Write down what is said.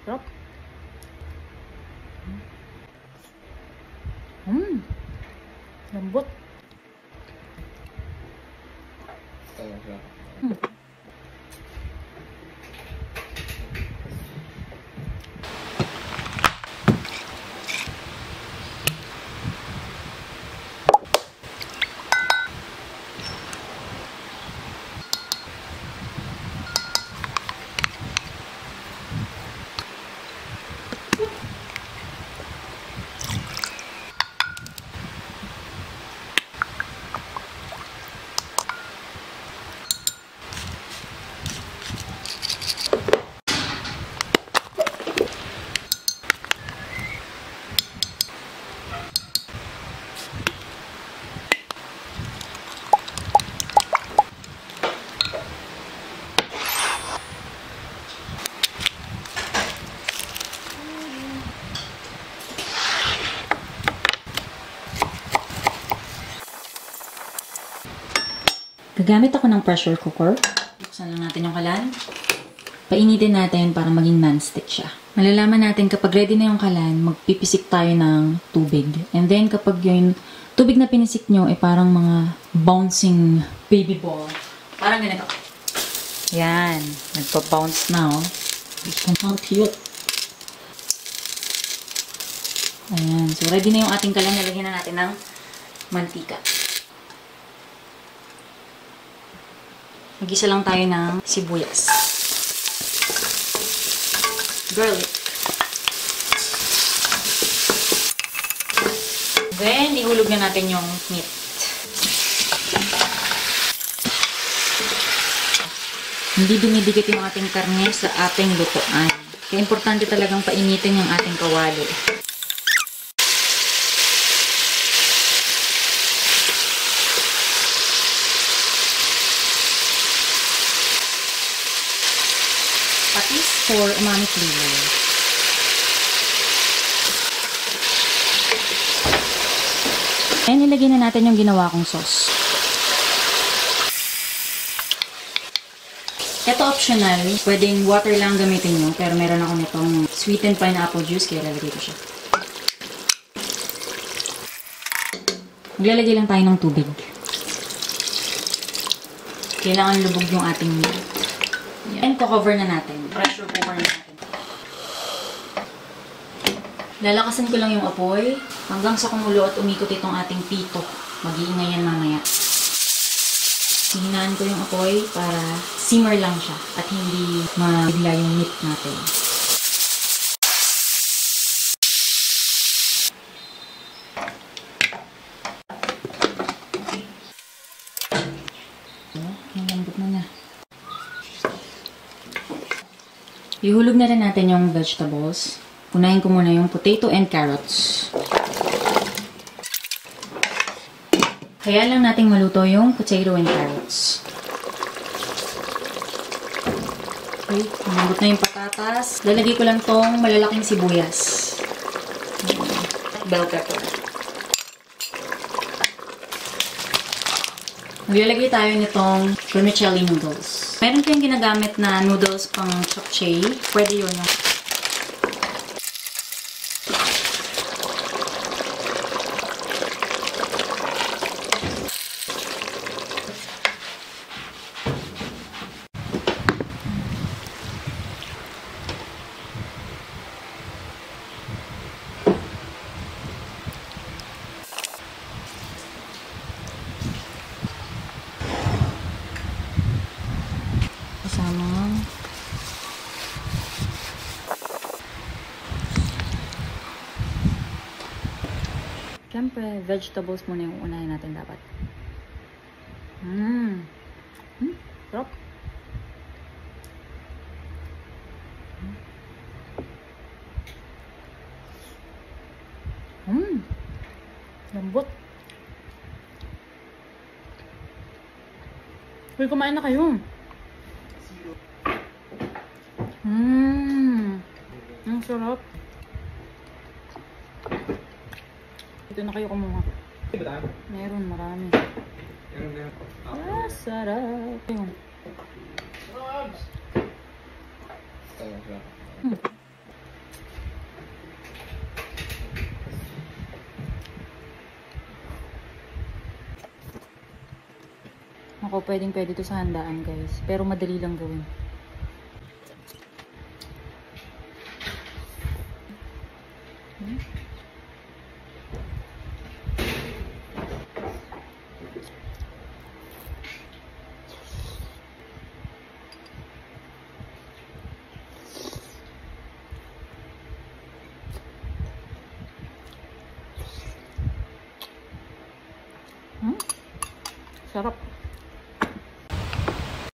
Sarap. Lambot. Gagamit ako ng pressure cooker. Buksan lang natin yung kalan. Painitin natin para maging non-stick siya. Malalaman natin kapag ready na yung kalan, magpipisik tayo ng tubig. And then kapag yung tubig na pinisik nyo ay parang mga bouncing baby ball. Parang ganito. Yan. Nagpa-bounce na, oh. Ang cute. Ayan. So, ready na yung ating kalan. Nalagyan na natin ng mantika. Mag-isa lang tayo ng sibuyas. Garlic. Then, ihulog na natin yung meat. Hindi dumidikit yung ating karne sa ating lutuan. Kaya importante talagang painitin yung ating kawali. Patis for umami flavor. And nilagay na natin yung ginawa kong sauce. Ito optional. Pwedeng water lang gamitin nyo. Pero meron ako nitong sweetened pineapple juice. Kaya lalagay ko siya. Maglalagay lang tayo ng tubig. Kailangan lubog yung ating meat. And cover na natin. Pressure cooker na natin. Lalakasan ko lang yung apoy hanggang sa kumulo at umikot itong ating pito. Mag-iingay yan mamaya. Hihinaan ko yung apoy para simmer lang siya at hindi mabigla yung meat natin. Ang lambot na. Ihulog na rin natin yung vegetables. Unahin ko muna yung potato and carrots. Kaya lang nating maluto yung potato and carrots. Okay, malambot na yung patatas. Lalagay ko lang tong malalaking sibuyas. Bell pepper. Maglalagay tayo nitong vermicelli noodles. Meron kayong ginagamit na noodles pang japchae. Pwede yun yung kasama. Siyempre, vegetables muna yung unahin natin dapat. Sarap. Lambot. Uy, kumain na kayo. Ang sarap. Dito na kayo kumuha. Meron, marami. Ah, sarap. Ayun. ko, pwedeng-pwede to sa handaan, guys. Pero madali lang gawin. Sarap.